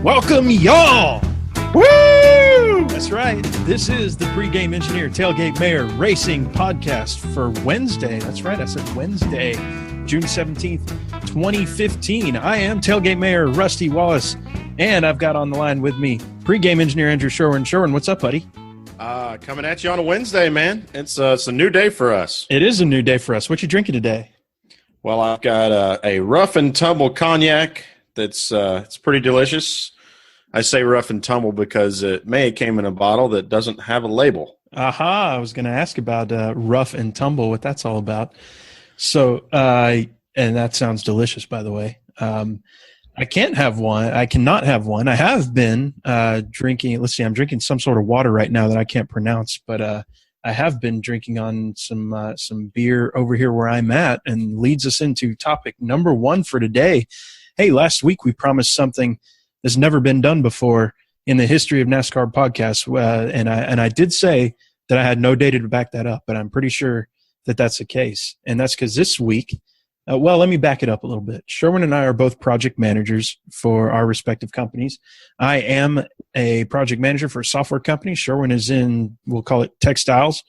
Welcome, y'all! Woo! That's right. This is the Pregame Engineer Tailgate Mayor Racing Podcast for Wednesday. That's right. I said Wednesday, June 17th, 2015. I am Tailgate Mayor Rusty Wallace, and I've got on the line with me Pregame Engineer Andrew Sherwin. Sherwin, what's up, buddy? Coming at you on a Wednesday, man. It's a new day for us. It is a new day for us. What you drinking today? Well, I've got a rough and tumble cognac that's it's pretty delicious. I say rough and tumble because it came in a bottle that doesn't have a label. Aha, I was going to ask about rough and tumble, what that's all about. So, and that sounds delicious, by the way. I can't have one. I cannot have one. I have been drinking. Let's see. I'm drinking some sort of water right now that I can't pronounce, but I have been drinking on some beer over here where I'm at, and leads us into topic number one for today. Hey, last week we promised something that's never been done before in the history of NASCAR podcasts, and I did say that I had no data to back that up, but I'm pretty sure that that's the case, and that's because this week. Well, let me back it up a little bit. Sherwin and I are both project managers for our respective companies. I am a project manager for a software company. Sherwin is in, we'll call it textiles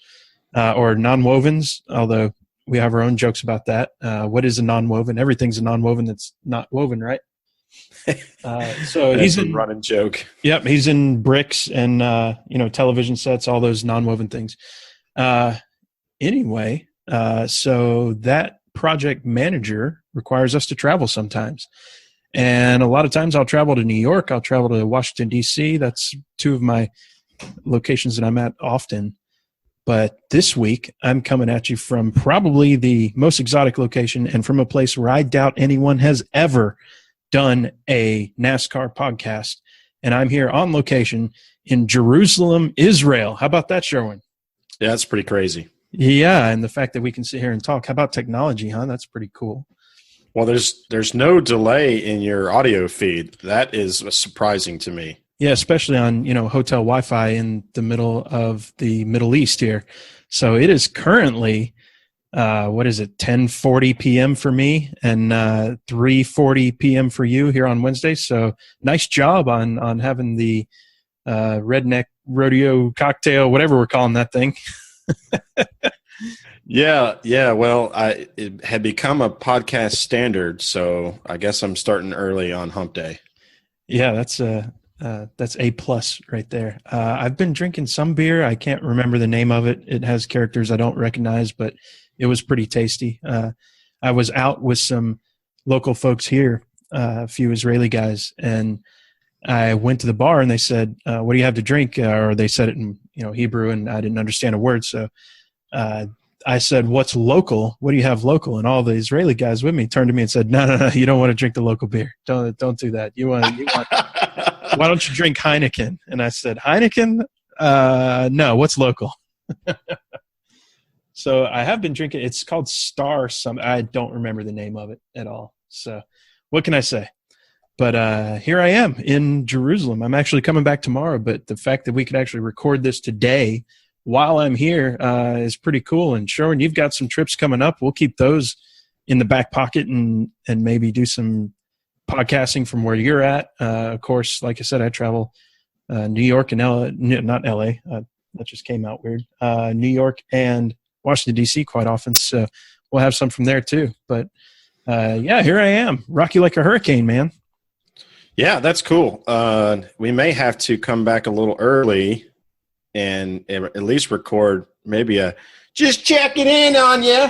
or nonwovens, although we have our own jokes about that. What is a nonwoven? Everything's a nonwoven that's not woven, right? So he's in running joke. Yep, he's in bricks and television sets, all those nonwoven things. Anyway, so that project manager requires us to travel sometimes. And a lot of times I'll travel to New York. I'll travel to Washington, D.C. That's two of my locations that I'm at often. But this week I'm coming at you from probably the most exotic location and from a place where I doubt anyone has ever done a NASCAR podcast. And I'm here on location in Jerusalem, Israel. How about that, Sherwin? Yeah, that's pretty crazy. Yeah, and the fact that we can sit here and talk. How about technology, huh? That's pretty cool. Well, there's no delay in your audio feed. That is surprising to me. Yeah, especially on, hotel Wi-Fi in the middle of the Middle East here. So it is currently, 10:40 p.m. for me and 3:40 p.m. for you here on Wednesday. So nice job on having the redneck rodeo cocktail, whatever we're calling that thing. Yeah. Well, it had become a podcast standard, so I guess I'm starting early on Hump Day. Yeah, that's A plus right there. I've been drinking some beer. I can't remember the name of it. It has characters I don't recognize, but it was pretty tasty. I was out with some local folks here, a few Israeli guys, and I went to the bar and they said, what do you have to drink? Or they said it in Hebrew, and I didn't understand a word. So I said, what's local? What do you have local? And all the Israeli guys with me turned to me and said, no, you don't want to drink the local beer. Don't do that. You want why don't you drink Heineken? And I said, Heineken? No, what's local? So I have been drinking. It's called Star. I don't remember the name of it at all. So what can I say? But here I am in Jerusalem. I'm actually coming back tomorrow, but the fact that we could actually record this today while I'm here is pretty cool. And Sherwin, you've got some trips coming up. We'll keep those in the back pocket and maybe do some podcasting from where you're at. Of course, like I said, I travel New York and not L.A. That just came out weird. New York and Washington, D.C. quite often. So we'll have some from there too. But here I am. Rock you like a hurricane, man. Yeah, that's cool. We may have to come back a little early and at least record maybe just checking in on you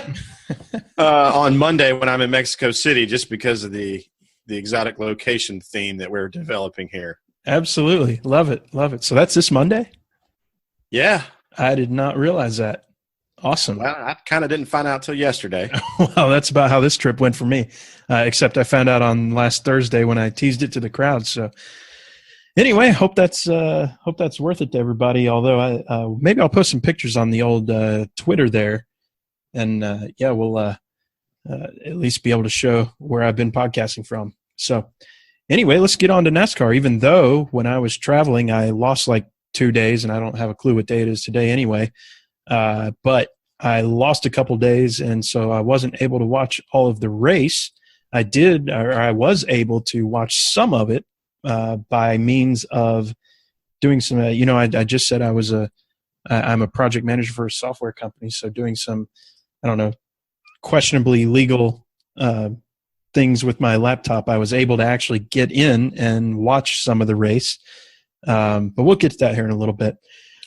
on Monday when I'm in Mexico City, just because of the exotic location theme that we're developing here. Absolutely. Love it. So that's this Monday? Yeah. I did not realize that. Awesome. Well, I kind of didn't find out till yesterday. Well, that's about how this trip went for me, except I found out on last Thursday when I teased it to the crowd. So anyway, hope that's worth it to everybody. Although maybe I'll post some pictures on the old Twitter there, and we'll at least be able to show where I've been podcasting from. So anyway, let's get on to NASCAR. Even though when I was traveling, I lost like 2 days, and I don't have a clue what day it is today anyway. But I lost a couple days, and so I wasn't able to watch all of the race. I was able to watch some of it by means of doing some, I just said I'm a project manager for a software company. So doing some, I don't know, questionably legal things with my laptop, I was able to actually get in and watch some of the race. But we'll get to that here in a little bit.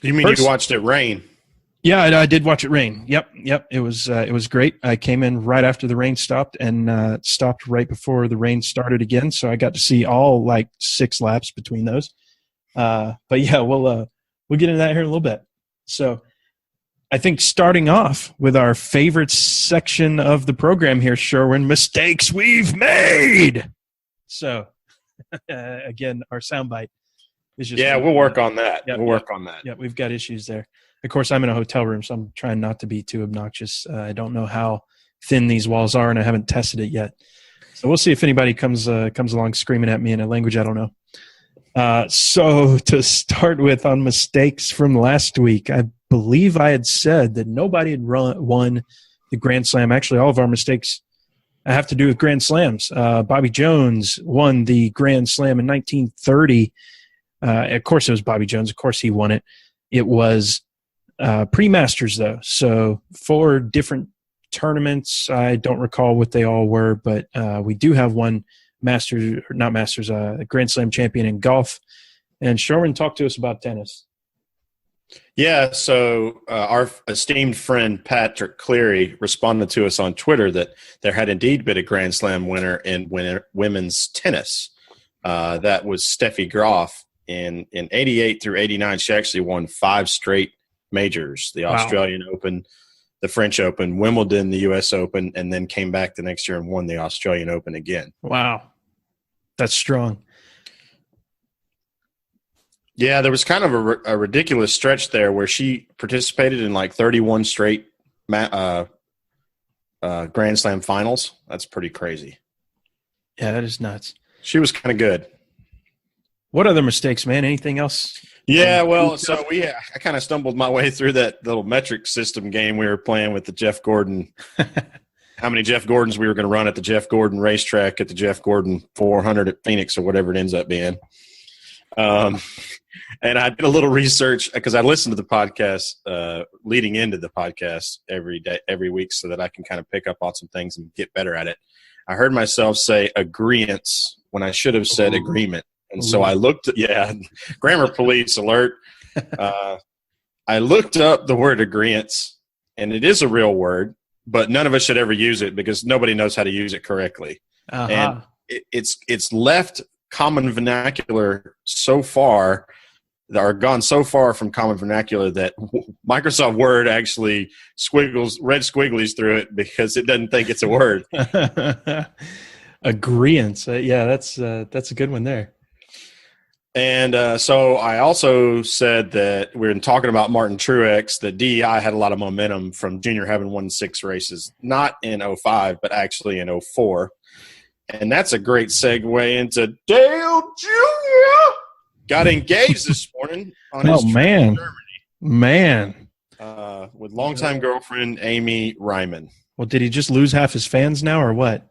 You mean you watched it rain? Yeah, I did watch it rain. Yep. It was great. I came in right after the rain stopped and stopped right before the rain started again. So I got to see all like 6 laps between those. But yeah, we'll get into that here in a little bit. So I think starting off with our favorite section of the program here, Sherwin, mistakes we've made. So again, our soundbite is just we'll work on that. Yep, we'll work on that. Yeah, we've got issues there. Of course, I'm in a hotel room, so I'm trying not to be too obnoxious. I don't know how thin these walls are, and I haven't tested it yet. So we'll see if anybody comes along screaming at me in a language I don't know. So to start with, on mistakes from last week, I believe I had said that nobody had won the Grand Slam. Actually, all of our mistakes have to do with Grand Slams. Bobby Jones won the Grand Slam in 1930. Of course, it was Bobby Jones. Of course, he won it. It was pre-Masters, though. So 4 different tournaments. I don't recall what they all were, but we do have one Grand Slam champion in golf. And Sherwin, talk to us about tennis. Yeah, so our esteemed friend Patrick Cleary responded to us on Twitter that there had indeed been a Grand Slam winner in women's tennis. That was Steffi Graf. In 88 through 89, she actually won 5 straight majors, the Australian Open, the French Open, Wimbledon, the U.S. Open, and then came back the next year and won the Australian Open again. Wow. That's strong. Yeah, there was kind of a ridiculous stretch there where she participated in like 31 straight Grand Slam finals. That's pretty crazy. Yeah, that is nuts. She was kind of good. What other mistakes, man? Anything else? Yeah, well, so I kind of stumbled my way through that little metric system game we were playing with the Jeff Gordon. How many Jeff Gordons we were going to run at the Jeff Gordon racetrack at the Jeff Gordon 400 at Phoenix or whatever it ends up being. And I did a little research because I listen to the podcast leading into the podcast every week so that I can kind of pick up on some things and get better at it. I heard myself say agreeance when I should have said agreement. And so I looked – grammar police alert. I looked up the word agreeance, and it is a real word, but none of us should ever use it because nobody knows how to use it correctly. Uh-huh. And it's left common vernacular so far – or gone so far from common vernacular that Microsoft Word actually red squigglies through it because it doesn't think it's a word. Agreeance. Yeah, that's a good one there. And so I also said that we're talking about Martin Truex, that DEI had a lot of momentum from Junior having won 6 races, not in 05, but actually in 04. And that's a great segue into Dale Jr. Got engaged this morning on his trip to Germany. With longtime girlfriend Amy Ryman. Well, did he just lose half his fans now or what?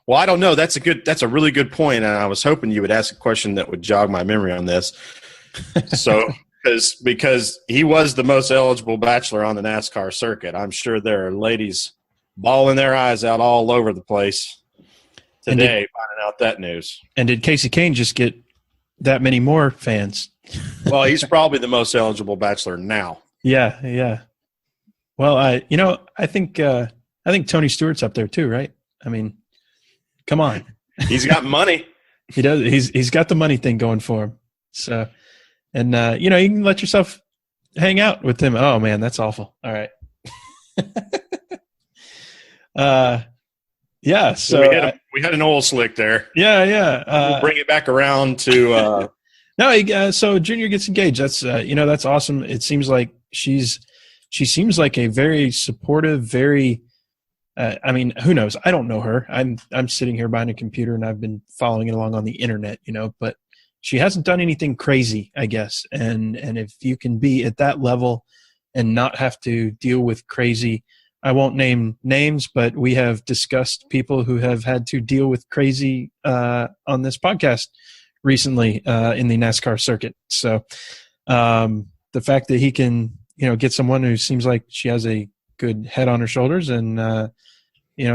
Well, I don't know. That's a really good point, and I was hoping you would ask a question that would jog my memory on this. So, because he was the most eligible bachelor on the NASCAR circuit, I'm sure there are ladies bawling their eyes out all over the place today finding out that news. And did Casey Kane just get that many more fans? Well, he's probably the most eligible bachelor now. Yeah. Well, I think Tony Stewart's up there too, right? I mean, come on. He's got money. He does. He's got the money thing going for him. So, and you can let yourself hang out with him. Oh man, that's awful. All right. Yeah, so we had an oil slick there. Yeah. We'll bring it back around to. So Junior gets engaged. That's that's awesome. It seems like she seems like a very supportive, very. I mean, who knows? I don't know her. I'm sitting here behind a computer and I've been following it along on the internet, but she hasn't done anything crazy, I guess. And if you can be at that level and not have to deal with crazy. I won't name names, but we have discussed people who have had to deal with crazy on this podcast recently in the NASCAR circuit. So the fact that he can, get someone who seems like she has a good head on her shoulders and,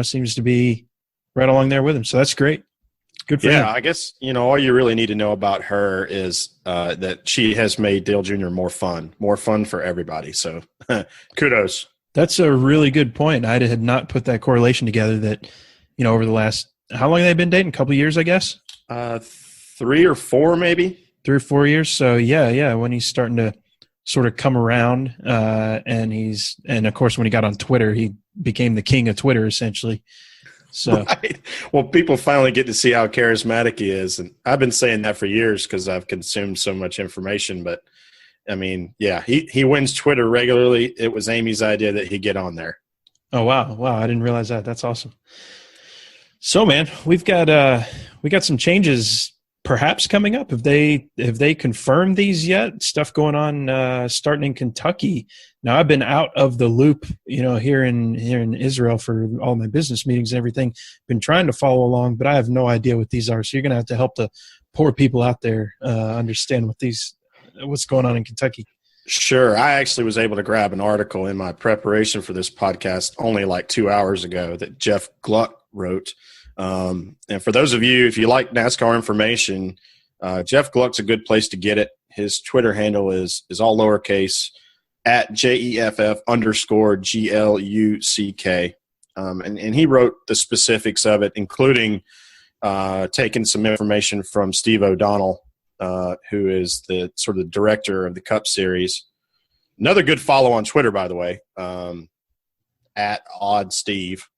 seems to be right along there with him. So that's great. Good for him. I guess, all you really need to know about her is that she has made Dale Jr. more fun for everybody. So kudos. That's a really good point. I had not put that correlation together that, over the last, how long have they been dating? A couple of years, I guess? 3 or 4, maybe. 3 or 4 years. So yeah. When he's starting to sort of come around and of course, when he got on Twitter, he became the king of Twitter essentially. So, right. Well, people finally get to see how charismatic he is. And I've been saying that for years because I've consumed so much information, but I mean, yeah, he wins Twitter regularly. It was Amy's idea that he get on there. Oh, wow. I didn't realize that. That's awesome. So, man, we've got some changes perhaps coming up. Have they confirmed these yet? Stuff going on starting in Kentucky. Now, I've been out of the loop, here in Israel for all my business meetings and everything. Been trying to follow along, but I have no idea what these are. So you're going to help the poor people out there understand what's going on in Kentucky. Sure. I actually was able to grab an article in my preparation for this podcast only like 2 hours ago that Jeff Gluck wrote. And for those of you, if you like NASCAR information, Jeff Gluck's a good place to get it. His Twitter handle is all lowercase at JEFF_GLUCK. And he wrote the specifics of it, including taking some information from Steve O'Donnell, who is the sort of director of the Cup Series. Another good follow on Twitter, by the way, at Odd Steve.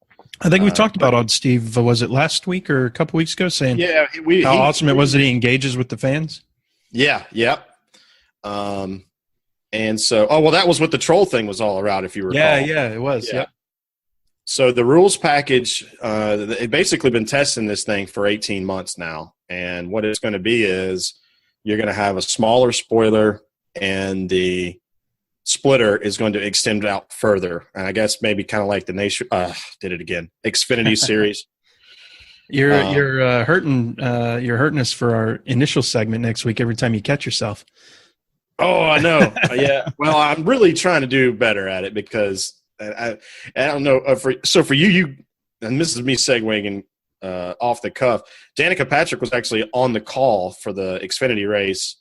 I think we talked about Odd Steve. Was it last week or a couple weeks ago? Saying how awesome it was that he engages with the fans. Yeah, yep. And so, that was what the troll thing was all about, if you recall. Yeah, it was. Yeah. Yep. So the rules package, they've basically been testing this thing for 18 months now. And what it's going to be is you're going to have a smaller spoiler and the splitter is going to extend out further. And I guess maybe kind of like the Xfinity series. You're hurting us for our initial segment next week every time you catch yourself. Oh, I know. Yeah. Well, I'm really trying to do better at it because I don't know. For you, and this is me segueing off the cuff. Danica Patrick was actually on the call for the Xfinity race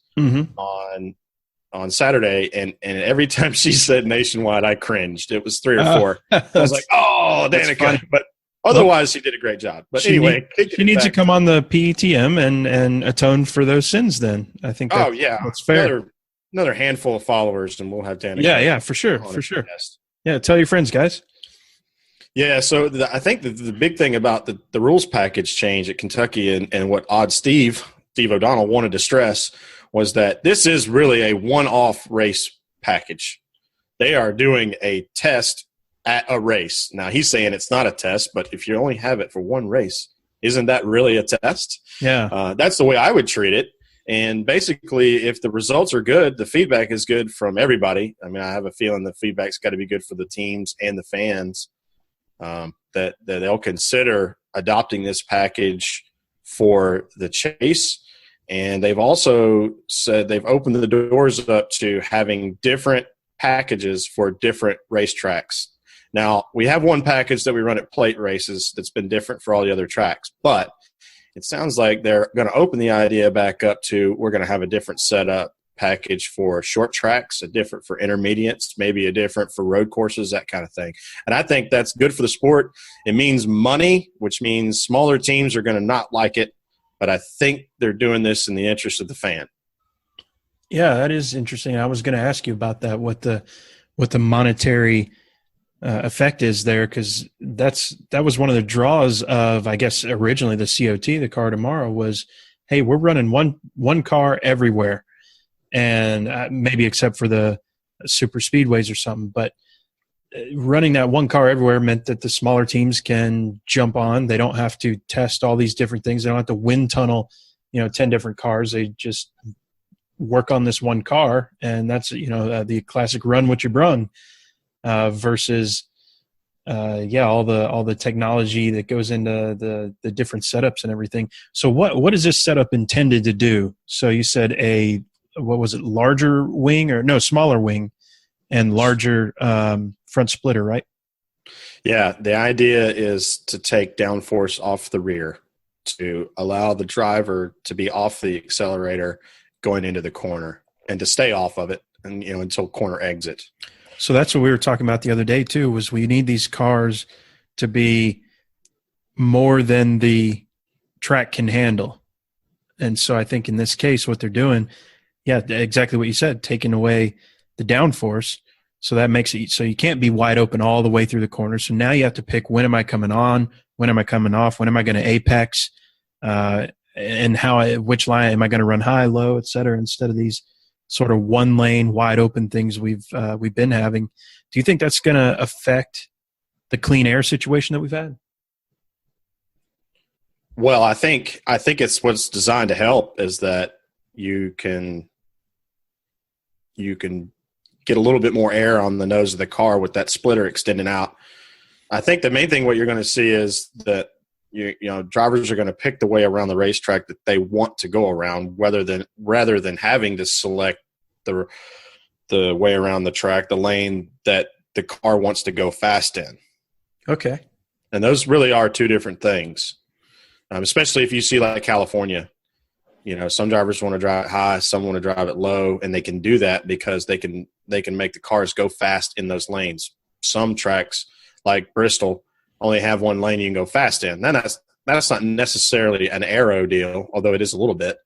on Saturday, and every time she said Nationwide, I cringed. It was 3 or 4. I was like, "Oh, Danica!" But otherwise, she did a great job. But anyway, she needs to come on the PETM and atone for those sins. Then I think. That's fair. Another handful of followers, and we'll have Danica. Yeah, for sure. Yeah, tell your friends, guys. Yeah, so I think the big thing about the rules package change at Kentucky and what Odd Steve O'Donnell wanted to stress was that this is really a one-off race package. They are doing a test at a race. Now, he's saying it's not a test, but if you only have it for one race, isn't that really a test? Yeah. That's the way I would treat it. And basically, if the results are good, the feedback is good from everybody. I mean, I have a feeling the feedback's got to be good for the teams and the fans, that they'll consider adopting this package for the chase. And they've also said they've opened the doors up to having different packages for different racetracks. Now, we have one package that we run at plate races that's been different for all the other tracks, but it sounds like they're going to open the idea back up to we're going to have a different setup package for short tracks, a different for intermediates, maybe a different for road courses, that kind of thing. And I think that's good for the sport. It means money, which means smaller teams are going to not like it, but I think they're doing this in the interest of the fan. Yeah, that is interesting. I was going to ask you about that, what the monetary effect is there, because that was one of the draws of, I guess, originally the COT, the Car Tomorrow, was, hey, we're running one car everywhere, and maybe except for the super speedways or something, but running that one car everywhere meant that the smaller teams can jump on. They don't have to test all these different things. They don't have to wind tunnel, 10 different cars. They just work on this one car, and that's, the classic run what you brung. Versus all the technology that goes into the different setups and everything. So what is this setup intended to do? So you said what was it, larger wing or no, smaller wing and larger front splitter, right? Yeah, the idea is to take downforce off the rear to allow the driver to be off the accelerator going into the corner and to stay off of it and until corner exit. So that's what we were talking about the other day too, was we need these cars to be more than the track can handle. And so I think in this case, what they're doing, yeah, exactly what you said, taking away the downforce. So that makes it so you can't be wide open all the way through the corner. So now you have to pick, when am I coming on? When am I coming off? When am I going to apex? And which line am I going to run high, low, et cetera, instead of these sort of one lane wide open things we've been having. Do you think that's going to affect the clean air situation that we've had? Well, I think it's what's designed to help is that you can get a little bit more air on the nose of the car with that splitter extending out. I think the main thing what you're going to see is that drivers are going to pick the way around the racetrack that they want to go around, rather than having to select the way around the track, the lane that the car wants to go fast in. Okay. And those really are two different things, especially if you see like California. Some drivers want to drive it high, some want to drive it low, and they can do that because they can make the cars go fast in those lanes. Some tracks like Bristol only have one lane you can go fast in. That's not necessarily an aero deal, although it is a little bit,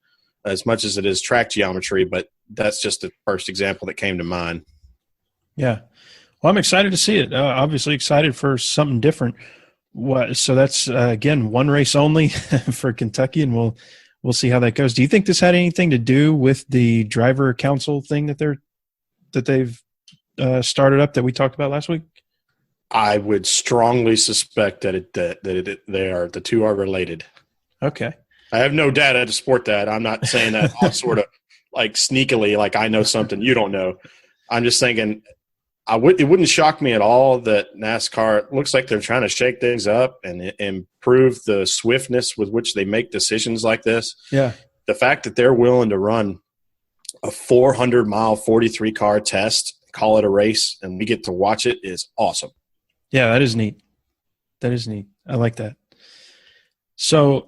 as much as it is track geometry, but that's just the first example that came to mind. Yeah. Well, I'm excited to see it. Obviously excited for something different. So that's, again, one race only for Kentucky, and we'll see how that goes. Do you think this had anything to do with the driver council thing that they've started up that we talked about last week? I would strongly suspect that the two are related. Okay. I have no data to support that. I'm not saying that all sort of like sneakily, like I know something you don't know. I'm just thinking it wouldn't shock me at all that NASCAR, it looks like they're trying to shake things up and improve the swiftness with which they make decisions like this. Yeah. The fact that they're willing to run a 400-mile 43-car test, call it a race, and we get to watch it is awesome. Yeah, that is neat. I like that. So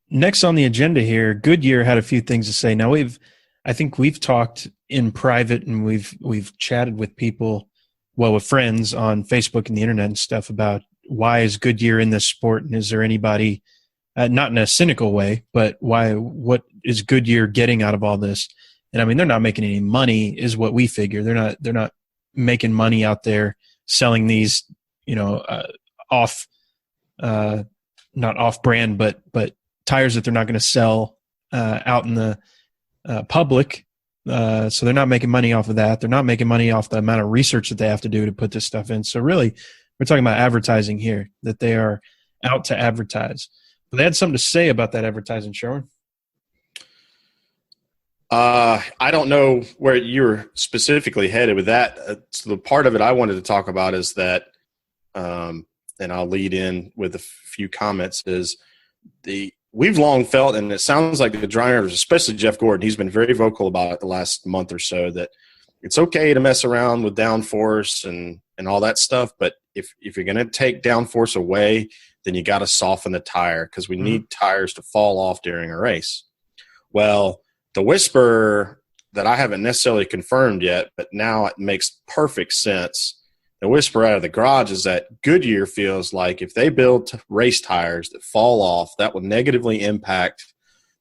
next on the agenda here, Goodyear had a few things to say. Now I think we've talked in private and we've chatted with people, with friends on Facebook and the internet and stuff about why is Goodyear in this sport, and is there anybody, not in a cynical way, but what is Goodyear getting out of all this? And I mean, they're not making any money is what we figure. They're not making money out there selling these, not off brand, but tires that they're not going to sell out in the public. So they're not making money off of that. They're not making money off the amount of research that they have to do to put this stuff in. So really, we're talking about advertising here, that they are out to advertise. But they had something to say about that advertising, Sherwin. I don't know where you're specifically headed with that. So the part of it I wanted to talk about is that, and I'll lead in with a few comments, is we've long felt, and it sounds like the drivers, especially Jeff Gordon, he's been very vocal about it the last month or so, that it's okay to mess around with downforce and all that stuff, but if you're going to take downforce away, then you got to soften the tire, because we need tires to fall off during a race. Well, the whisper that I haven't necessarily confirmed yet, but now it makes perfect sense. The whisper out of the garage is that Goodyear feels like if they build race tires that fall off, that will negatively impact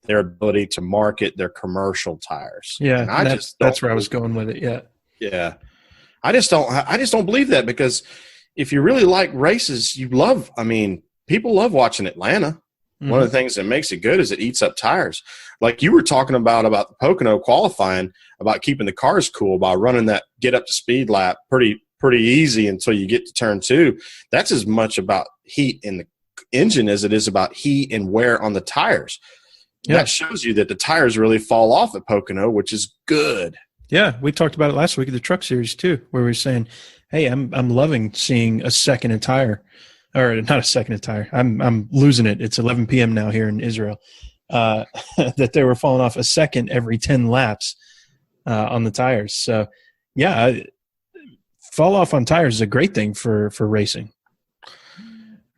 their ability to market their commercial tires. Yeah, and that's where I was going with it. Yeah. Yeah. I just don't believe that, because if you really like races, people love watching Atlanta. Mm-hmm. One of the things that makes it good is it eats up tires. Like you were talking about the Pocono qualifying, about keeping the cars cool by running that get up to speed lap pretty easy until you get to turn 2. That's as much about heat in the engine as it is about heat and wear on the tires. Yeah. That shows you that the tires really fall off at Pocono, which is good. Yeah, we talked about it last week at the Truck Series too, where we were saying hey, I'm loving seeing a second attire, or not a second attire. I'm losing it. It's 11 p.m. now here in Israel. That they were falling off a second every 10 laps on the tires. So, yeah, fall off on tires is a great thing for racing.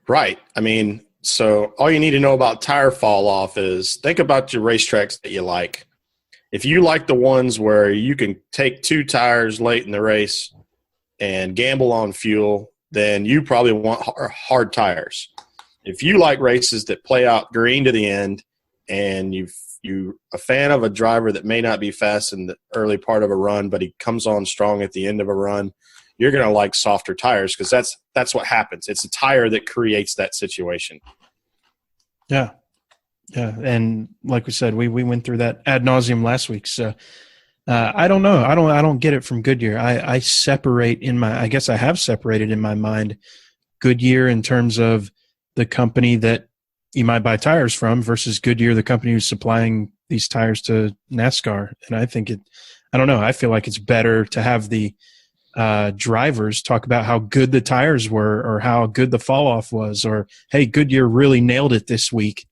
Right. I mean, so all you need to know about tire fall off is think about your racetracks that you like. If you like the ones where you can take 2 tires late in the race and gamble on fuel, then you probably want hard tires. If you like races that play out green to the end and you're a fan of a driver that may not be fast in the early part of a run, but he comes on strong at the end of a run, you're going to like softer tires because that's what happens. It's a tire that creates that situation. Yeah. Yeah. And like we said, we went through that ad nauseum last week. So I don't know. I don't get it from Goodyear. I separate I guess I have separated in my mind Goodyear in terms of the company that you might buy tires from versus Goodyear, the company who's supplying these tires to NASCAR. And I think I don't know. I feel like it's better to have the drivers talk about how good the tires were or how good the fall off was, or, hey, Goodyear really nailed it this week.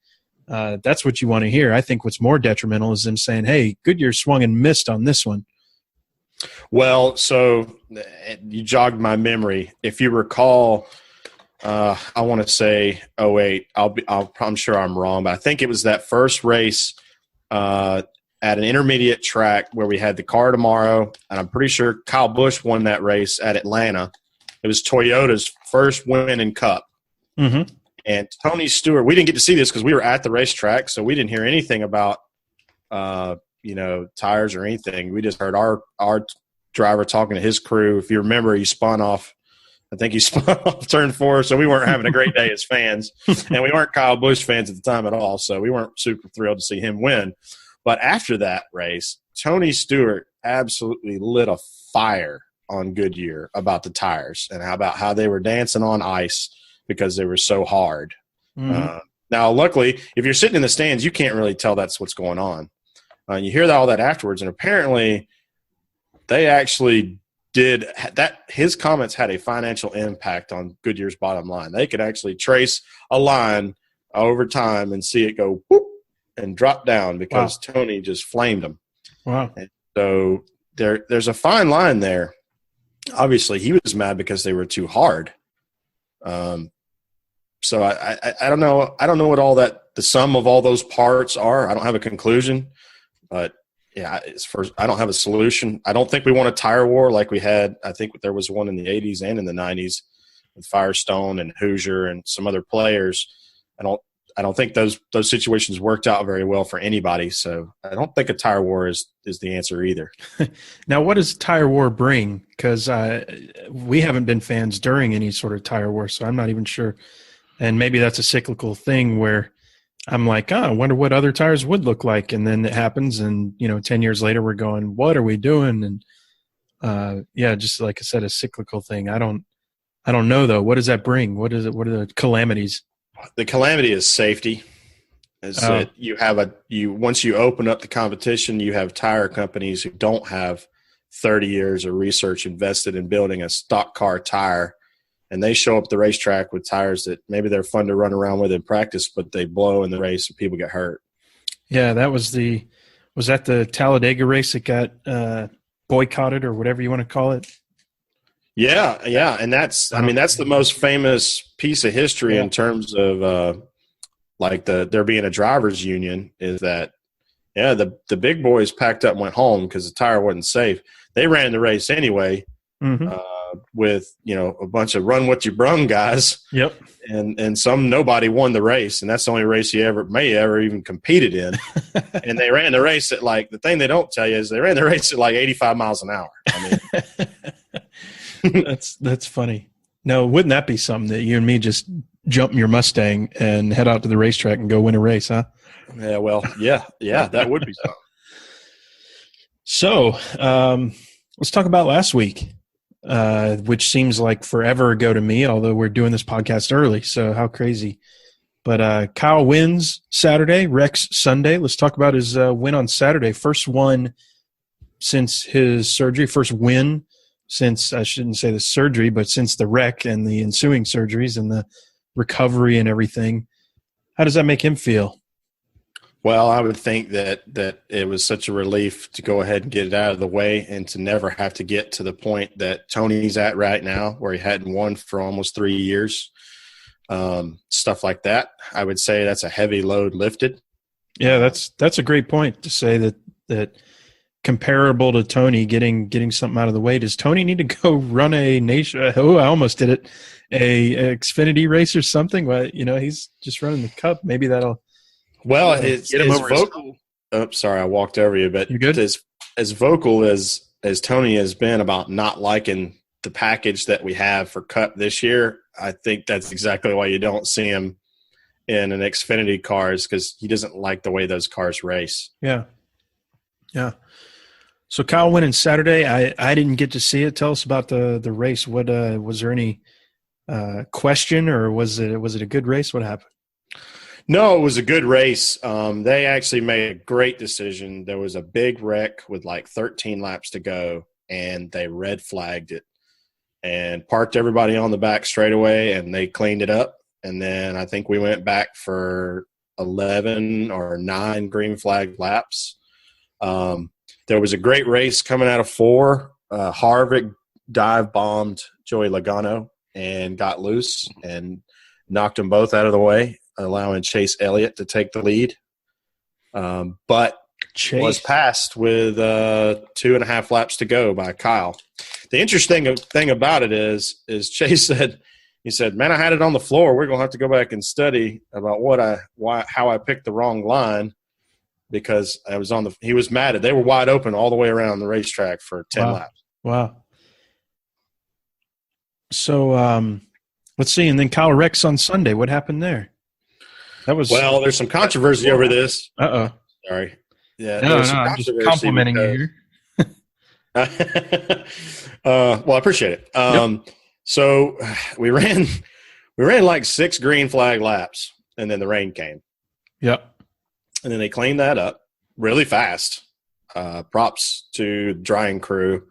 That's what you want to hear. I think what's more detrimental is them saying, hey, Goodyear swung and missed on this one. Well, so you jogged my memory. If you recall, I want to say 08. I'm sure I'm wrong, but I think it was that first race at an intermediate track where we had the car tomorrow, and I'm pretty sure Kyle Busch won that race at Atlanta. It was Toyota's first win in Cup. Mm-hmm. And Tony Stewart, we didn't get to see this because we were at the racetrack, so we didn't hear anything about, tires or anything. We just heard our driver talking to his crew. If you remember, he spun off. I think he spun off turn 4, so we weren't having a great day as fans. And we weren't Kyle Busch fans at the time at all, so we weren't super thrilled to see him win. But after that race, Tony Stewart absolutely lit a fire on Goodyear about the tires and about how they were dancing on ice because they were so hard. Mm-hmm. Now, luckily, if you're sitting in the stands, you can't really tell that's what's going on. You hear all that afterwards, and apparently they actually did that. His comments had a financial impact on Goodyear's bottom line. They could actually trace a line over time and see it go whoop and drop down because Tony just flamed them. Wow. And so there's a fine line there. Obviously, he was mad because they were too hard. So I don't know. I don't know what all that the sum of all those parts are. I don't have a conclusion, but yeah, I don't have a solution. I don't think we want a tire war like we had. I think there was one in the 80s and in the 90s with Firestone and Hoosier and some other players. I don't think those situations worked out very well for anybody. So I don't think a tire war is the answer either. Now, what does tire war bring? Because we haven't been fans during any sort of tire war, so I'm not even sure. And maybe that's a cyclical thing where I'm like, I wonder what other tires would look like. And then it happens. And, 10 years later, we're going, what are we doing? And just like I said, a cyclical thing. I don't know though. What does that bring? What is it? What are the calamities? The calamity is safety. That once you open up the competition, you have tire companies who don't have 30 years of research invested in building a stock car tire, and they show up the racetrack with tires that maybe they're fun to run around with in practice, but they blow in the race and people get hurt. Yeah, that was that the Talladega race that got boycotted or whatever you want to call it? Yeah, and that's the most famous piece of history in terms of there being a drivers union is that the big boys packed up and went home because the tire wasn't safe. They ran the race anyway with a bunch of run what you brung guys. Yep. And nobody won the race, and that's the only race you may ever even competed in. And they ran the race at the thing they don't tell you is they ran the race at 85 miles an hour. I mean, that's funny. No, wouldn't that be something that you and me just jump in your Mustang and head out to the racetrack and go win a race, huh? Yeah, well, yeah, that would be something. So let's talk about last week, which seems like forever ago to me, although we're doing this podcast early, so how crazy. But Kyle wins Saturday, Rex Sunday. Let's talk about his win on Saturday. First one since his surgery, first win since, I shouldn't say the surgery, but since the wreck and the ensuing surgeries and the recovery and everything. How does that make him feel? Well, I would think that it was such a relief to go ahead and get it out of the way and to never have to get to the point that Tony's at right now, where he hadn't won for almost 3 years. Stuff like that. I would say that's a heavy load lifted. Yeah, that's a great point to say that comparable to Tony getting something out of the way. Does Tony need to go run a nation? Oh, I almost did it. A Xfinity race or something. Well, he's just running the Cup. Maybe that'll. Well, it's get him over vocal. Oh, sorry, I walked over you, but you're good. As vocal as Tony has been about not liking the package that we have for Cup this year, I think that's exactly why you don't see him in an Xfinity cars, because he doesn't like the way those cars race. Yeah. So Kyle winning Saturday. I didn't get to see it. Tell us about the race. What was there any question, or was it a good race? What happened? No, it was a good race. They actually made a great decision. There was a big wreck with like 13 laps to go, and they red flagged it and parked everybody on the back straightaway, and they cleaned it up. And then I think we went back for 11 or 9 green flag laps. There was a great race coming out of 4. Harvick dive bombed Joey Logano and got loose and knocked them both out of the way, allowing Chase Elliott to take the lead. But Chase was passed with 2.5 laps to go by Kyle. The interesting thing about it is Chase said, man, I had it on the floor. We're going to have to go back and study about how I picked the wrong line, because he was mad at, they were wide open all the way around the racetrack for 10 laps. Wow. So let's see. And then Kyle Rex on Sunday. What happened there? Well, there's some controversy over this. Uh-oh. Sorry. Yeah. No, I'm just complimenting you here. Well, I appreciate it. Yep. So we ran like 6 green flag laps, and then the rain came. Yep. And then they cleaned that up really fast. Props to the drying crew.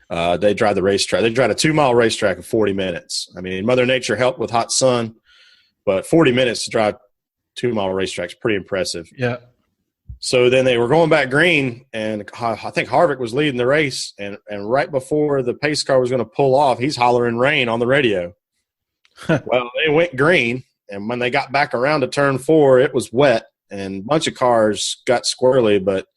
They drive the racetrack. They drive a 2-mile racetrack in 40 minutes. I mean, Mother Nature helped with hot sun, but 40 minutes to drive 2-mile racetrack is pretty impressive. Yeah. So then they were going back green, and I think Harvick was leading the race, and right before the pace car was going to pull off, he's hollering rain on the radio. Well, they went green, and when they got back around to turn 4, it was wet, and a bunch of cars got squirrely, but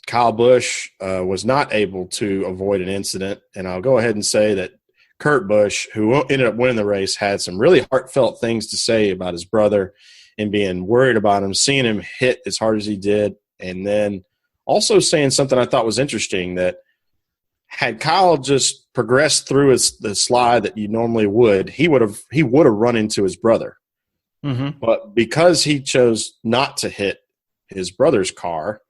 Kyle Busch was not able to avoid an incident, and I'll go ahead and say that Kurt Busch, who ended up winning the race, had some really heartfelt things to say about his brother and being worried about him, seeing him hit as hard as he did, and then also saying something I thought was interesting, that had Kyle just progressed through the slide that you normally would, he would have run into his brother. Mm-hmm. But because he chose not to hit his brother's car,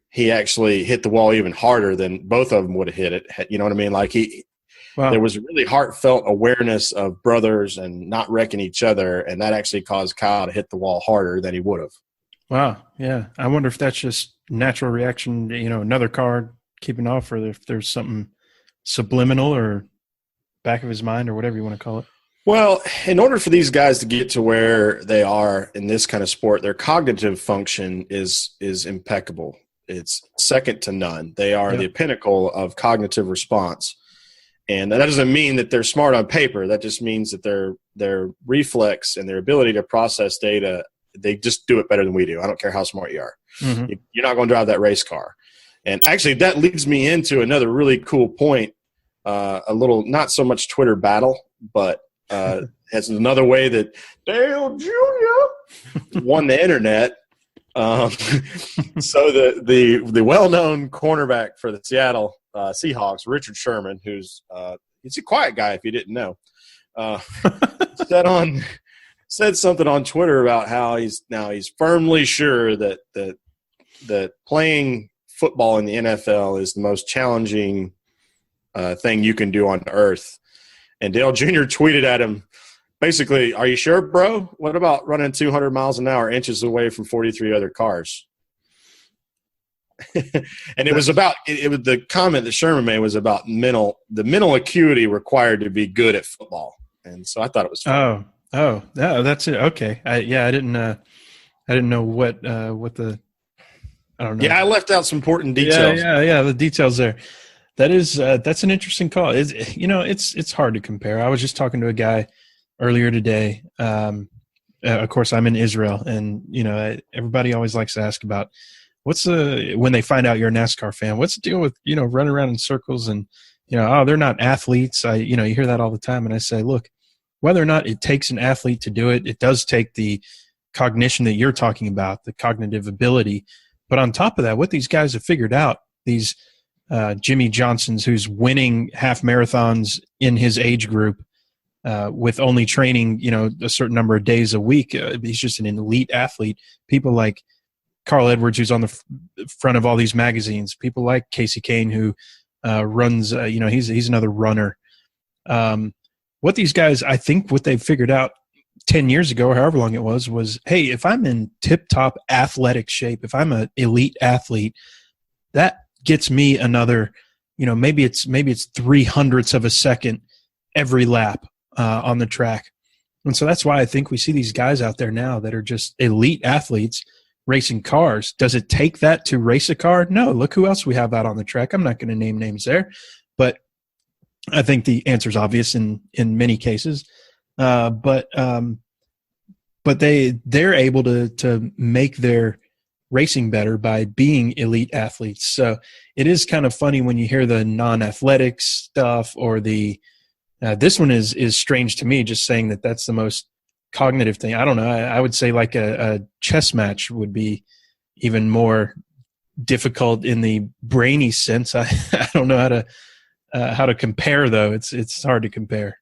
he actually hit the wall even harder than both of them would have hit it. You know what I mean? Like there was a really heartfelt awareness of brothers and not wrecking each other, and that actually caused Kyle to hit the wall harder than he would have. Wow. Yeah. I wonder if that's just natural reaction, another car keeping off, or if there's something subliminal or back of his mind or whatever you want to call it. Well, in order for these guys to get to where they are in this kind of sport, their cognitive function is impeccable. It's second to none. They are the pinnacle of cognitive response. And that doesn't mean that they're smart on paper. That just means that their reflex and their ability to process data, they just do it better than we do. I don't care how smart you are. Mm-hmm. You're not going to drive that race car. And actually, that leads me into another really cool point, a little not so much Twitter battle, but has another way that Dale Jr. won the internet. So the well-known cornerback for the Seattle Seahawks, Richard Sherman, who's he's a quiet guy if you didn't know, said something on Twitter about how he's firmly sure that playing football in the NFL is the most challenging thing you can do on earth. And Dale Jr. tweeted at him, basically, "Are you sure, bro? What about running 200 miles an hour inches away from 43 other cars?" And it was about it was the comment that Sherman made was about the mental acuity required to be good at football. And so I thought it was fun. Oh, that's it. Okay. I didn't know what the, I don't know. Yeah, I left out some important details. Yeah. The details there. That's an interesting call. It's hard to compare. I was just talking to a guy earlier today. Of course, I'm in Israel, and everybody always likes to ask about when they find out you're a NASCAR fan, what's the deal with running around in circles and they're not athletes. You hear that all the time, and I say, look, whether or not it takes an athlete to do it, it does take the cognition that you're talking about, the cognitive ability. But on top of that, what these guys have figured out, these Jimmy Johnsons, who's winning half marathons in his age group with only training, a certain number of days a week. He's just an elite athlete. People like Carl Edwards, who's on the front of all these magazines. People like Casey Kane, who runs, he's another runner. What these guys, I think what they've figured out 10 years ago or however long it was, hey, if I'm in tip-top athletic shape, if I'm an elite athlete, that gets me another, maybe it's 300ths of a second every lap on the track. And so that's why I think we see these guys out there now that are just elite athletes racing cars. Does it take that to race a car? No. Look who else we have out on the track. I'm not going to name names there, but I think the answer is obvious in many cases. But they're able to make their racing better by being elite athletes. So it is kind of funny when you hear the non-athletic stuff or the this one is strange to me, just saying that that's the most cognitive thing. I don't know. I would say like a chess match would be even more difficult in the brainy sense. I don't know how to compare though. It's hard to compare.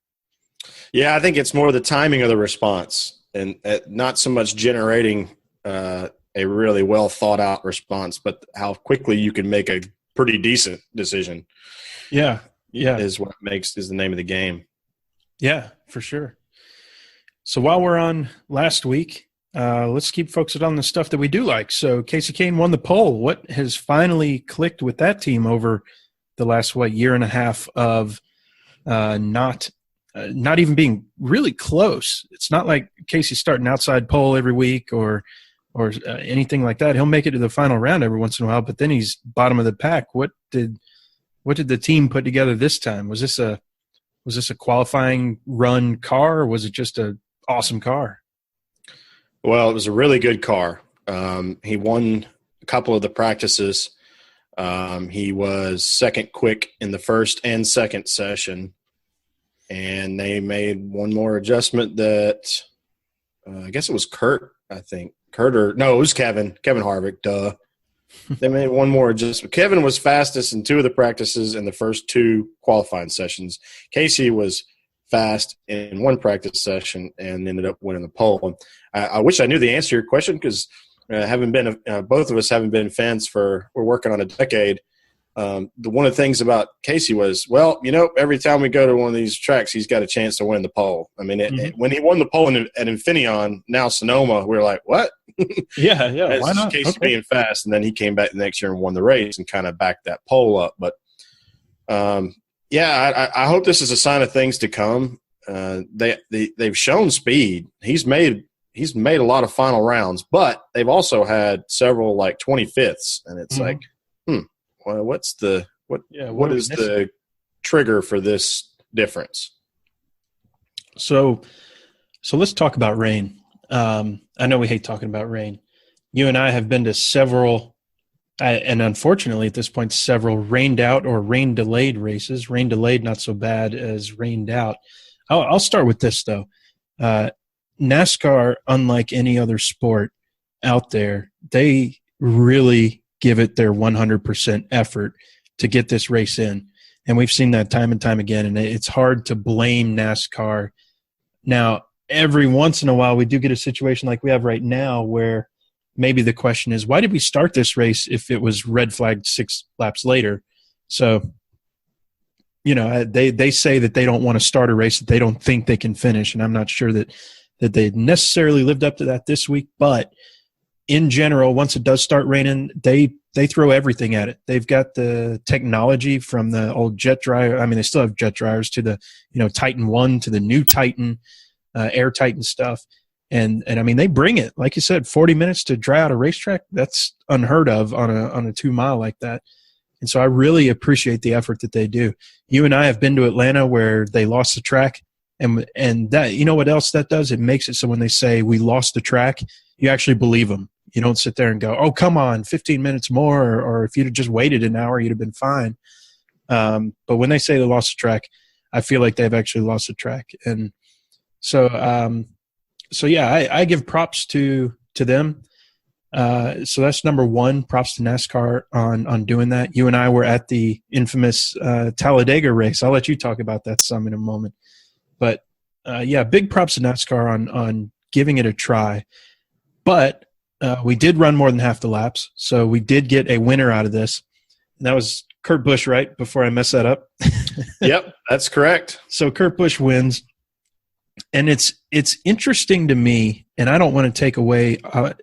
Yeah, I think it's more the timing of the response and not so much generating a really well thought out response, but how quickly you can make a pretty decent decision. Yeah. Is the name of the game. Yeah, for sure. So while we're on last week, let's keep focused on the stuff that we do like. So Casey Kane won the pole. What has finally clicked with that team over the last year and a half of not even being really close? It's not like Casey's starting outside pole every week or anything like that. He'll make it to the final round every once in a while, but then he's bottom of the pack. What did the team put together this time? Was this a qualifying run car, or was it just an awesome car? Well, it was a really good car. He won a couple of the practices. He was second quick in the first and second session, and they made one more adjustment that I guess it was Kurt, I think. It was Kevin Harvick, duh. They made one more adjustment. Kevin was fastest in two of the practices in the first two qualifying sessions. Casey was fast in one practice session and ended up winning the pole. I wish I knew the answer to your question because both of us haven't been fans we're working on a decade. One of the things about Casey was, every time we go to one of these tracks, he's got a chance to win the pole. I mean, when he won the pole at Infineon, now Sonoma, we were like, what? Yeah. Why not? Casey being fast, and then he came back the next year and won the race and kind of backed that pole up. But, I hope this is a sign of things to come. They've shown speed. He's made a lot of final rounds, but they've also had several 25ths, and it's like, well, what is the trigger for this difference? So let's talk about rain. I know we hate talking about rain. You and I have been to several, and unfortunately at this point, several rained out or rain delayed races. Rain delayed, not so bad as rained out. I'll start with this though. NASCAR, unlike any other sport out there, they really give it their 100% effort to get this race in. And we've seen that time and time again, and it's hard to blame NASCAR. Now, every once in a while, we do get a situation like we have right now where maybe the question is, why did we start this race if it was red flagged 6 laps later? So, they say that they don't want to start a race that they don't think they can finish, and I'm not sure that they necessarily lived up to that this week, but in general, once it does start raining, they they throw everything at it. They've got the technology from the old jet dryer. I mean, they still have jet dryers to the, Titan 1 to the new Titan, Air Titan stuff. And I mean, they bring it, like you said, 40 minutes to dry out a racetrack. That's unheard of on a 2 mile like that. And so I really appreciate the effort that they do. You and I have been to Atlanta where they lost the track, and that, you know what else that does? It makes it so when they say we lost the track, you actually believe them. You don't sit there and go, oh, come on, 15 minutes more, or if you'd have just waited an hour, you'd have been fine. But when they say they lost the track, I feel like they've actually lost the track. And so, yeah, I give props to them. So that's number one. Props to NASCAR on doing that. You and I were at the infamous Talladega race. I'll let you talk about that some in a moment. But yeah, big props to NASCAR on giving it a try. But we did run more than half the laps, so we did get a winner out of this. And that was Kurt Busch, right? Before I mess that up. Yep, that's correct. So Kurt Busch wins. And it's interesting to me, and I don't want to take away I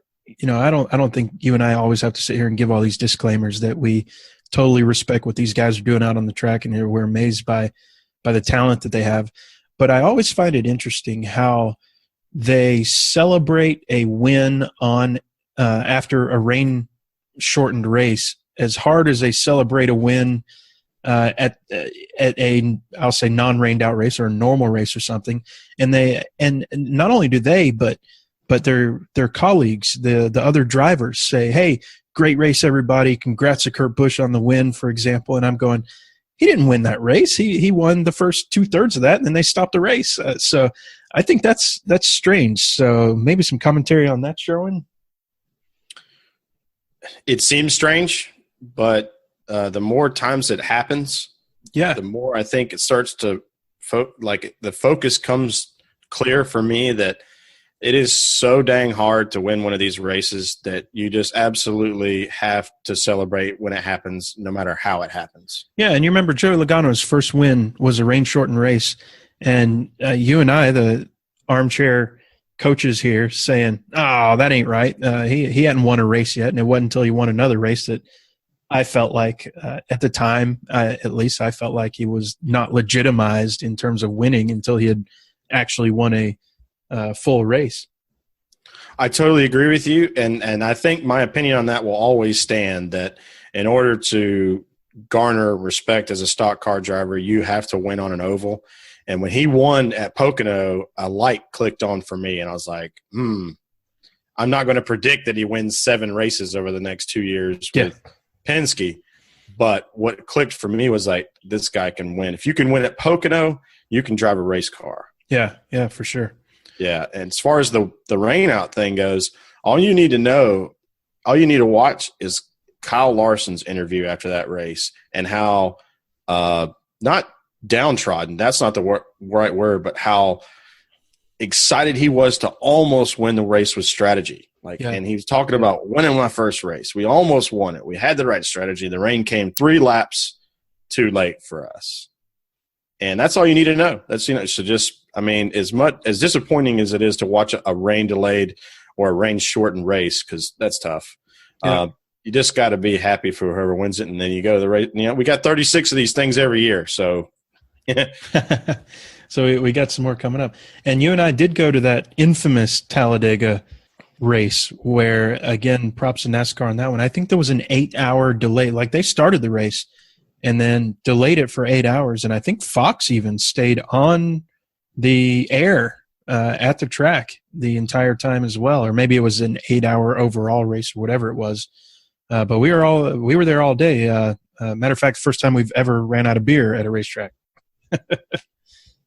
don't think you and I always have to sit here and give all these disclaimers that we totally respect what these guys are doing out on the track, and we're amazed by the talent that they have. But I always find it interesting how they celebrate a win on after a rain-shortened race as hard as they celebrate a win at a, I'll say, non-rained out race or a normal race or something. And not only do they, but their colleagues, the other drivers say, hey, great race, everybody. Congrats to Kurt Busch on the win, for example. And I'm going, he didn't win that race. He won the first 2/3 of that, and then they stopped the race. So I think that's strange. So maybe some commentary on that, Sherwin? It seems strange, but the more times it happens, the more I think it starts to the focus comes clear for me that it is so dang hard to win one of these races that you just absolutely have to celebrate when it happens, no matter how it happens. Yeah, and you remember Joey Logano's first win was a rain-shortened race, and you and I, the armchair coaches here, saying, oh, that ain't right. He hadn't won a race yet, and it wasn't until he won another race that I felt like at the time, at least I felt like he was not legitimized in terms of winning until he had actually won a full race. I totally agree with you, and I think my opinion on that will always stand, that in order to garner respect as a stock car driver, you have to win on an oval. And when he won at Pocono, a light clicked on for me, and I was like, I'm not going to predict that he wins 7 races over the next 2 years with Penske. But what clicked for me was like, this guy can win. If you can win at Pocono, you can drive a race car. Yeah, for sure. Yeah, and as far as the rain out thing goes, all you need to watch is Kyle Larson's interview after that race, and how not downtrodden, that's not the right word, but how excited he was to almost win the race with strategy. And he was talking about winning my first race. We almost won it. We had the right strategy. The rain came 3 laps too late for us. And that's all you need to know. That's, so just, I mean, as disappointing as it is to watch a rain delayed or a rain shortened race, because that's tough. Yeah. You just got to be happy for whoever wins it, and then you go to the race. We got 36 of these things every year, so. So we got some more coming up. And you and I did go to that infamous Talladega race where, again, props to NASCAR on that one. I think there was an 8-hour delay. Like, they started the race and then delayed it for 8 hours. And I think Fox even stayed on the air at the track the entire time as well. Or maybe it was an 8-hour overall race or whatever it was. But we were there all day. Matter of fact, first time we've ever ran out of beer at a racetrack.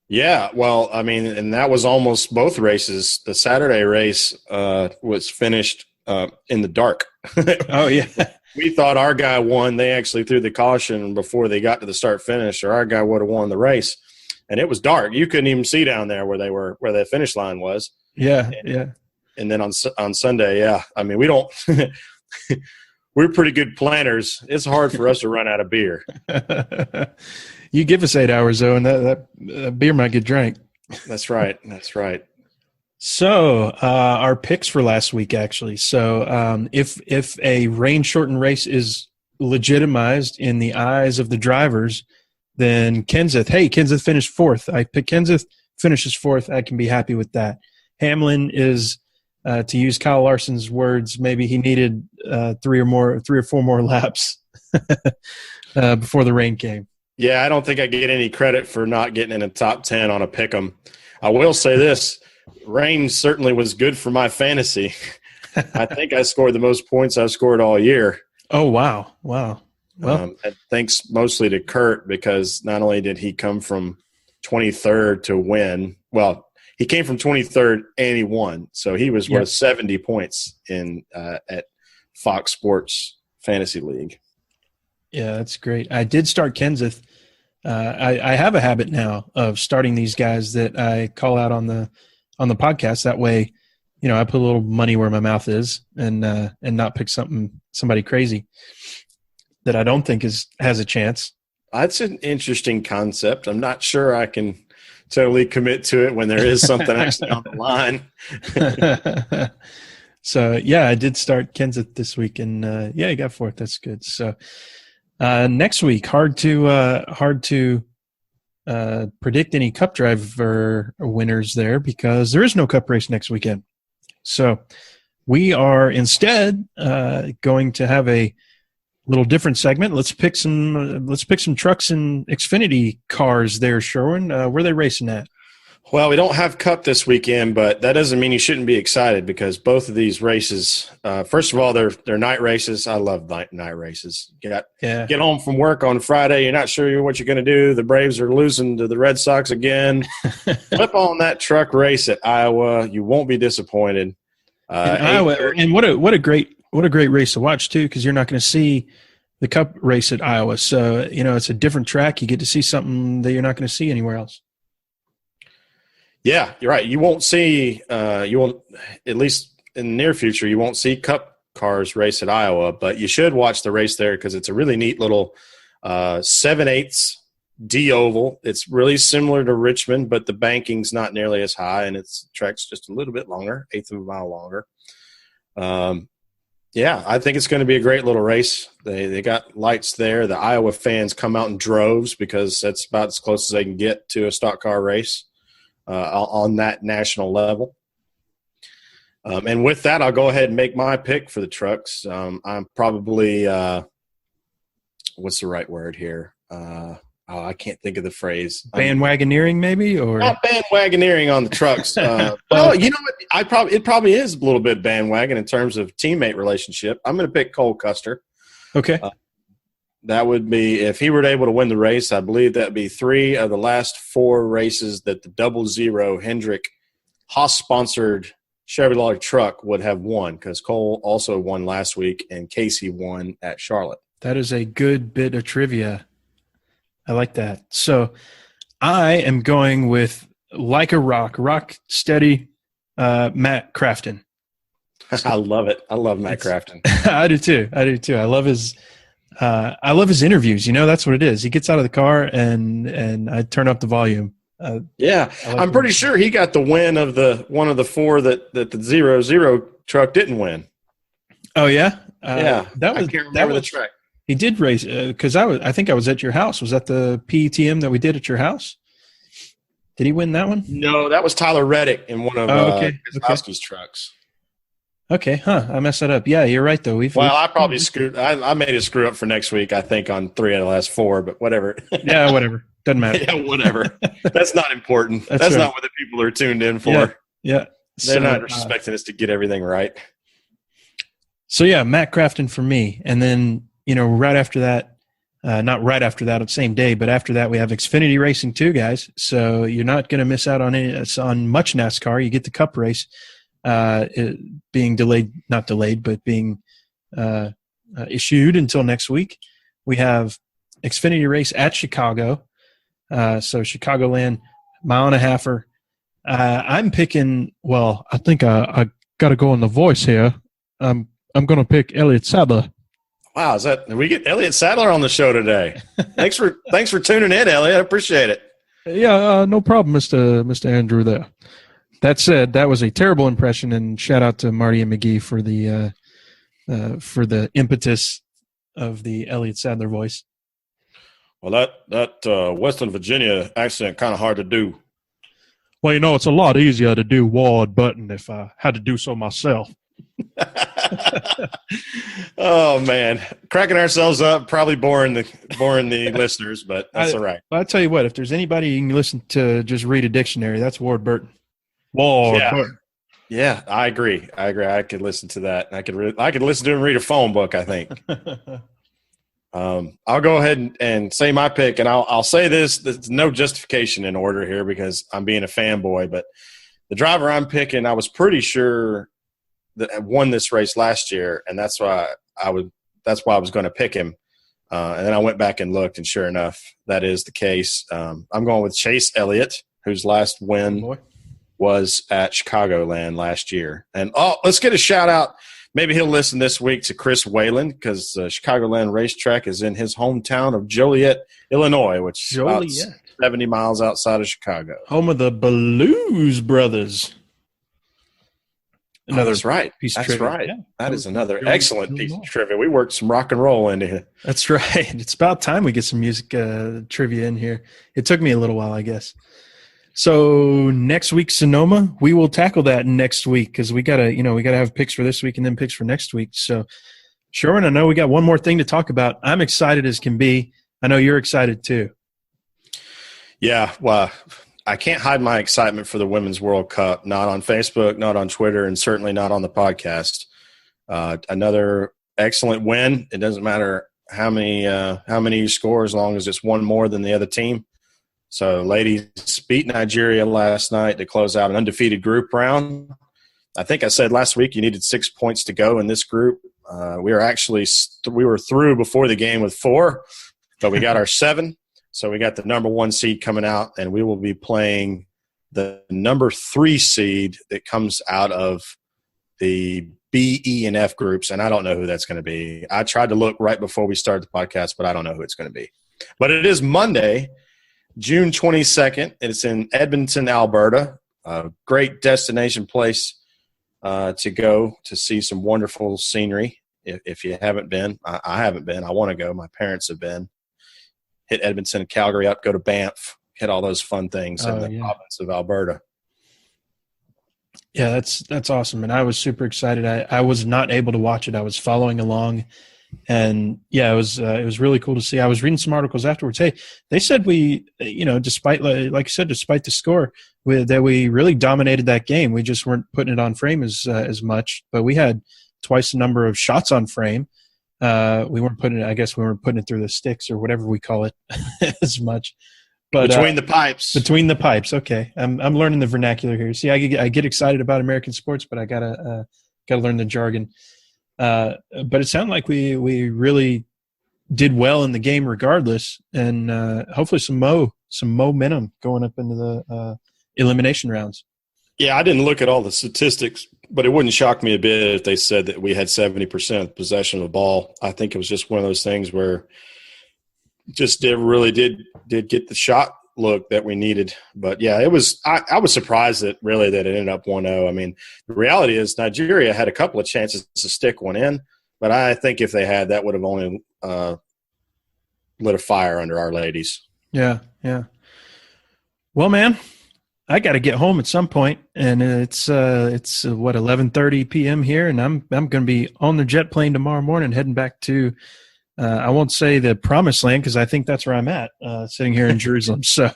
Yeah, well, I mean, and that was almost both races. The Saturday race was finished in the dark. Oh, yeah. We thought our guy won. They actually threw the caution before they got to the start finish, or our guy would have won the race. And it was dark. You couldn't even see down there where the finish line was. Yeah. And then on Sunday, yeah. I mean, we don't we're pretty good planners. It's hard for us to run out of beer. You give us 8 hours, though, and that beer might get drank. That's right. That's right. So our picks for last week, actually. So if a rain shortened race is legitimized in the eyes of the drivers, then Kenseth finished fourth. I picked Kenseth, finishes fourth. I can be happy with that. Hamlin is, to use Kyle Larson's words, maybe he needed 3 or 4 more laps before the rain came. Yeah, I don't think I get any credit for not getting in the top 10 on a pick'em. I will say this. Rain certainly was good for my fantasy. I think I scored the most points I've scored all year. Oh, wow. Well, thanks mostly to Kurt, because not only did he come from 23rd to win, well, he came from 23rd and he won. So he was worth 70 points in at Fox Sports Fantasy League. Yeah, that's great. I did start Kenseth. I have a habit now of starting these guys that I call out on the podcast. That way, I put a little money where my mouth is and not pick somebody crazy that I don't think has a chance. That's an interesting concept. I'm not sure I can totally commit to it when there is something actually on the line. So I did start Kenseth this week, and he got fourth. That's good. So next week, hard to predict any Cup driver winners there because there is no Cup race next weekend. So we are instead going to have a little different segment. Let's pick some trucks and Xfinity cars there, Sherwin. Where are they racing at? Well, we don't have Cup this weekend, but that doesn't mean you shouldn't be excited because both of these races, first of all, they're night races. I love night races. Get home from work on Friday. You're not sure what you're going to do. The Braves are losing to the Red Sox again. Flip on that truck race at Iowa. You won't be disappointed. Iowa, and what a great race to watch too, because you're not going to see the Cup race at Iowa. So it's a different track. You get to see something that you're not going to see anywhere else. Yeah, you're right. You won't see at least in the near future, you won't see Cup cars race at Iowa, but you should watch the race there because it's a really neat little 7/8 D oval. It's really similar to Richmond, but the banking's not nearly as high, and its track's just a little bit longer, 1/8 of a mile longer. I think it's going to be a great little race. They got lights there. The Iowa fans come out in droves because that's about as close as they can get to a stock car race. On that national level. And with that, I'll go ahead and make my pick for the trucks. I'm probably what's the right word here? I can't think of the phrase. Bandwagoneering, maybe, or not bandwagoneering on the trucks. Well, you know what? It probably is a little bit bandwagon in terms of teammate relationship. I'm going to pick Cole Custer. Okay. That would be, if he were able to win the race, I believe that would be 3 of the last 4 races that the 00 Hendrick Haas-sponsored Chevrolet truck would have won, because Cole also won last week and Casey won at Charlotte. That is a good bit of trivia. I like that. So I am going with like a rock steady Matt Crafton. I love it. I love Matt Crafton. I do too. I love his interviews. That's what it is. He gets out of the car and I turn up the volume. I'm pretty sure he got the win of one of the 4 that the 00 truck didn't win. Oh yeah, I can't remember the track. He did race because I think I was at your house. Was that the PETM that we did at your house? Did he win that one? No, that was Tyler Reddick in one of Kozlowski's trucks. Okay, I messed that up. Yeah, you're right, though. I probably screwed – I made a screw up for next week, I think, on 3 out of the last 4, but whatever. Yeah, whatever. Doesn't matter. Yeah, whatever. That's not important. That's right. not what the people are tuned in for. Yeah. They're not expecting us to get everything right. So, Matt Crafton for me. And then, right after that, not right after that, the same day, but after that, we have Xfinity Racing too, guys. So you're not going to miss out on much NASCAR. You get the Cup race. Being not delayed, but being issued until next week. We have Xfinity race at Chicago. So Chicagoland, 1.5 miles. I'm picking, I think I got to go on the voice here. I'm going to pick Elliott Sadler. Wow, we get Elliott Sadler on the show today. Thanks for tuning in, Elliott. I appreciate it. Yeah, no problem, Mr. Andrew there. That said, that was a terrible impression, and shout out to Marty and McGee for the impetus of the Elliott Sadler voice. Well, that Western Virginia accent kind of hard to do. Well, it's a lot easier to do Ward Button if I had to do so myself. Oh man, cracking ourselves up, probably boring the listeners, but that's all right. I'll tell you what, if there's anybody you can listen to just read a dictionary, that's Ward Burton. Ward Burton. Yeah, I agree. I could listen to that. I could listen to him read a phone book, I think. I'll go ahead and say my pick, and I'll say this. There's no justification in order here because I'm being a fanboy, but the driver I'm picking, I was pretty sure that won this race last year, and that's why I was going to pick him. And then I went back and looked, and sure enough, that is the case. I'm going with Chase Elliott, whose last win was at Chicagoland last year. And let's get a shout out. Maybe he'll listen this week to Chris Whalen because Chicagoland Racetrack is in his hometown of Joliet, Illinois, which is about 70 miles outside of Chicago. Home of the Blues Brothers. That's right. Piece of trivia. Right. Yeah. That is another excellent piece of trivia. We worked some rock and roll into here. That's right. It's about time we get some music trivia in here. It took me a little while, I guess. So next week, Sonoma, we will tackle that next week because we gotta have picks for this week and then picks for next week. So, Sherwin, I know we got one more thing to talk about. I'm excited as can be. I know you're excited too. Yeah, well, I can't hide my excitement for the Women's World Cup. Not on Facebook, not on Twitter, and certainly not on the podcast. Another excellent win. It doesn't matter how many you score as long as it's one more than the other team. So, ladies beat Nigeria last night to close out an undefeated group round. I think I said last week you needed 6 points to go in this group. We were through before the game with 4, but we got our 7. So we got the number 1 seed coming out, and we will be playing the number 3 seed that comes out of the B, E, and F groups, and I don't know who that's going to be. I tried to look right before we started the podcast, but I don't know who it's going to be. But it is Monday, June 22nd. It's in Edmonton, Alberta, a great destination place to go to see some wonderful scenery. If you haven't been, I haven't been. I want to go. My parents have been. Hit Edmonton and Calgary up, go to Banff, hit all those fun things in the province of Alberta. Yeah, that's awesome. And I was super excited. I was not able to watch it. I was following along. And yeah, it was really cool to see. I was reading some articles afterwards. Hey, they said we, despite, like you said, despite the score, that we really dominated that game. We just weren't putting it on frame as much, but we had twice the number of shots on frame. We weren't putting it through the sticks or whatever we call it as much. But between the pipes. Between the pipes. Okay, I'm learning the vernacular here. See, I get excited about American sports, but I gotta learn the jargon. But it sounded like we really did well in the game regardless, and hopefully some momentum going up into the elimination rounds. Yeah, I didn't look at all the statistics, but it wouldn't shock me a bit if they said that we had 70% of possession of the ball. I think it was just one of those things where just really did get the shot look that we needed. But yeah, it was. I was surprised that it ended up 1-0. I mean, the reality is Nigeria had a couple of chances to stick one in, but I think if they had, that would have only lit a fire under our ladies. Yeah. Well, man, I got to get home at some point, and it's 11:30 p.m. here, and I'm going to be on the jet plane tomorrow morning, heading back to. I won't say the promised land because I think that's where I'm at, sitting here in Jerusalem. So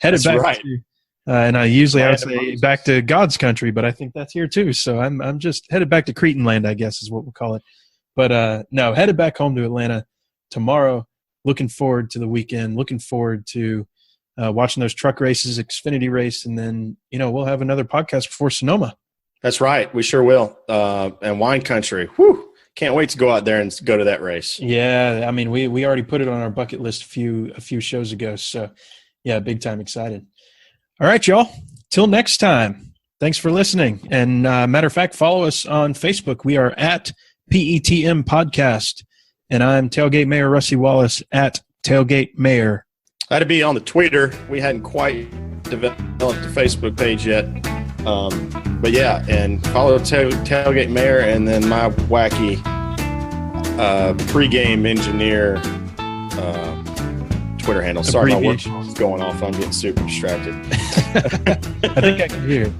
headed back to, and I would say back to God's country, but I think that's here too. So I'm just headed back to Cretan land, I guess is what we'll call it. But no, headed back home to Atlanta tomorrow. Looking forward to the weekend. Looking forward to watching those truck races, Xfinity race, and then we'll have another podcast before Sonoma. That's right, we sure will. And wine country, whew. Can't wait to go out there and go to that race. Yeah, I mean, we already put it on our bucket list a few shows ago. So, yeah, big time excited. All right, y'all. Till next time. Thanks for listening. And matter of fact, follow us on Facebook. We are at PETM Podcast. And I'm Tailgate Mayor Rusty Wallace at Tailgate Mayor. That'd be on the Twitter. We hadn't quite developed the Facebook page yet. But yeah, and follow Tailgate Mayor, and then my wacky pregame engineer Twitter handle. Sorry, my work is going off. I'm getting super distracted. I think I can hear it.